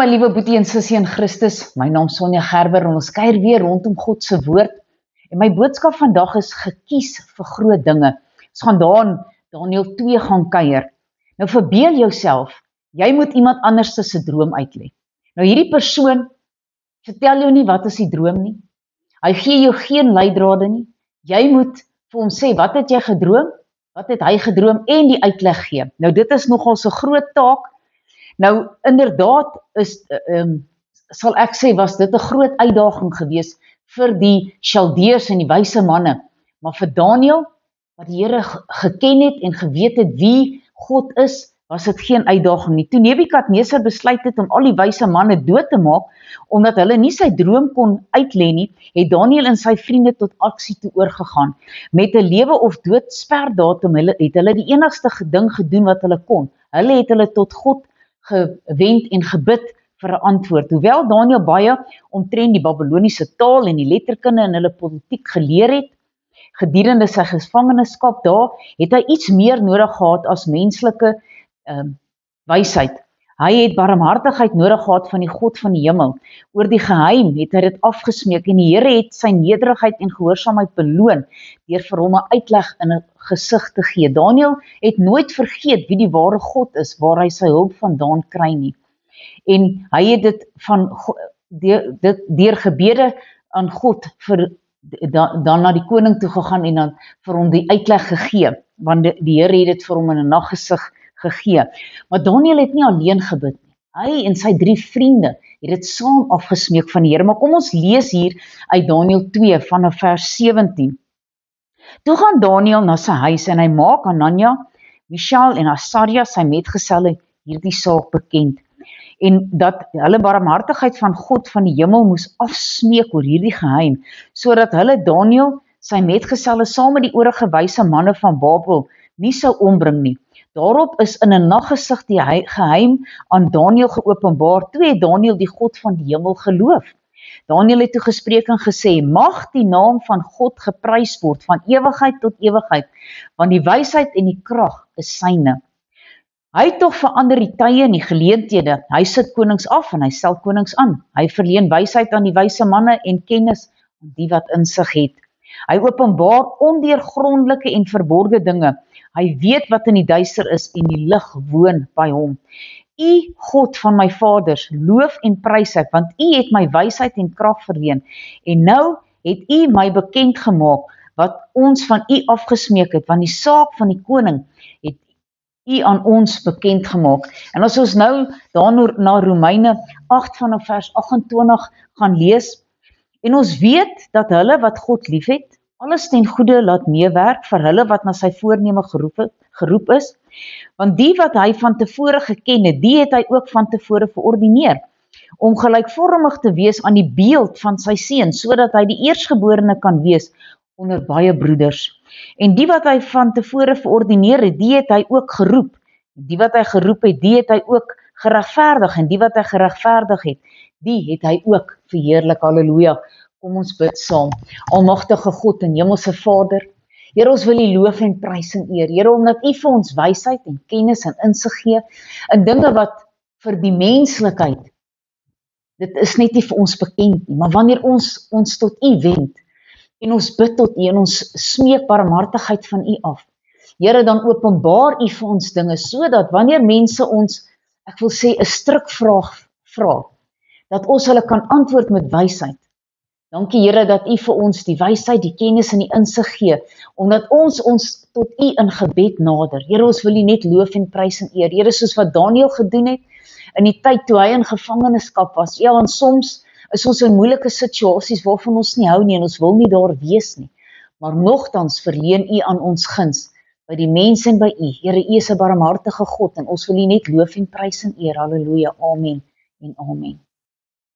My liewe boetie en sussie in Christus, my naam is Sonja Gerber en ons kuier weer rondom God se woord. En my boodskap vandag is gekies vir groot dinge. Ons gaan daar in Daniël 2 gaan kuier. Nou verbeel jouself, jy moet iemand anders se droom uitlê. Nou hierdie persoon vertel jou nie wat is die droom nie. Hy gee jou geen leidrade nie. Jy moet vir hom sê, wat het jy gedroom? Wat het hy gedroom en die uitleg gee. Nou dit is nogal so 'n groot taak. Nou inderdaad sal ek sê, was dit 'n groot uitdaging geweest vir die Chaldeërs en die wyse manne, maar vir Daniël, wat die Here geken het en geweet het wie God is, was dit geen uitdaging nie. Toe Nebukadneser besluit het om al die wyse manne dood te maak, omdat hulle nie sy droom kon uitlê nie, het Daniël en sy vriende tot aksie toe oorgegaan. Met 'n lewe of dood sperdatum het hulle die enigste ding gedoen wat hulle kon. Hulle het hulle tot God gewend en gebid vir 'n antwoord. Hoewel Daniël baie omtrent die Babyloniese taal en die letterkunde in hulle politiek geleer het, gedurende sy gevangenskap daar, het hy iets meer nodig gehad as menslike wysheid. Hy het barmhartigheid nodig gehad van die God van die hemel. Oor die geheim het hy dit afgesmeek en die Here het sy nederigheid en gehoorsaamheid beloon deur vir hom 'n uitleg in 'n gesig te gee. Daniël het nooit vergeet wie die ware God is, waar hy sy hulp vandaan kry nie. En hy het dit deur gebede aan God dan na die koning toe gegaan en dan vir hom die uitleg gegee, want die Here het dit vir hom in 'n naggesig gegee. Maar Daniël het nie alleen gebid nie. Hy en sy 3 vriende het dit saam afgesmeek van die Here. Maar kom ons lees hier uit Daniël 2 vanaf vers 17. Toe gaan Daniël na sy huis en hy maak Hananja, Mishael en Asaria sy metgeselle hierdie saak bekend. En dat hulle barmhartigheid van God van die hemel moes afsmeek oor hierdie geheim, sodat hulle Daniël sy metgeselle saam met die oorige wyse manne van Babel nie sou ombring nie. Daarop is in 'n naggesig die geheim aan Daniël geopenbaar. Toe het Daniël die God van die hemel geloof. Daniël het toe gespreek en gesê, mag die naam van God geprys word van ewigheid tot ewigheid, want die wysheid en die krag is syne. Hy tog verander die tye en die geleenthede. Hy sit konings af en hy stel konings aan. Hy verleen wysheid aan die wyse manne en kennis aan die wat insig het. Hy openbaar ondeurgrondelike en verborgde dinge. Hy weet wat in die duister is en die lig woon by hom. U God van my vaders, loof en prys ek, want u het my wysheid en krag verleen. En nou het u my bekend gemaak wat ons van u afgesmeek het, want die saak van die koning het u aan ons bekend gemaak. En as ons nou daar na Romeine 8 vanaf vers 28 gaan lees, en ons weet dat hulle wat God liefhet, alles ten goeie laat meewerk vir hulle wat na sy voorneme geroep is, want die wat hy van tevore geken het, die het hy ook van tevore verordineer, om gelykvormig te wees aan die beeld van sy seun, sodat hy die eerstgeborene kan wees onder baie broeders. En die wat hy van tevore verordineer het, die het hy ook geroep. Die wat hy geroep het, die het hy ook geregverdig, en die wat hy geregverdig het, die het hy ook verheerlik. Halleluja. Kom ons bid saam. Almagtige God en Hemelse Vader, Here, ons wil U loof en prys en eer. Here, omdat U vir ons wysheid en kennis en insig gee in dinge wat vir die menslikheid, dit is net nie vir ons bekend nie, maar wanneer ons tot U wend en ons bid tot U en ons smeek barmhartigheid van U af, Here, dan openbaar U vir ons dinge, sodat wanneer mense ons, ek wil sê, 'n strikvraag vra, dat ons hulle kan antwoord met wysheid. Dankie Here dat U vir ons die wysheid, die kennis en die insig gee, omdat ons tot U in gebed nader. Here, ons wil U net loof en prys en eer. Here, soos wat Daniël gedoen het, in die tyd toe hy in gevangenskap was, ja, en soms is ons in moeilike situasies waarvan ons nie hou nie, en ons wil nie daar wees nie, maar nogtans verleen U aan ons guns, by die mense en by U. Here, U is 'n barmhartige God, en ons wil U net loof en prys en eer. Halleluja, amen en amen.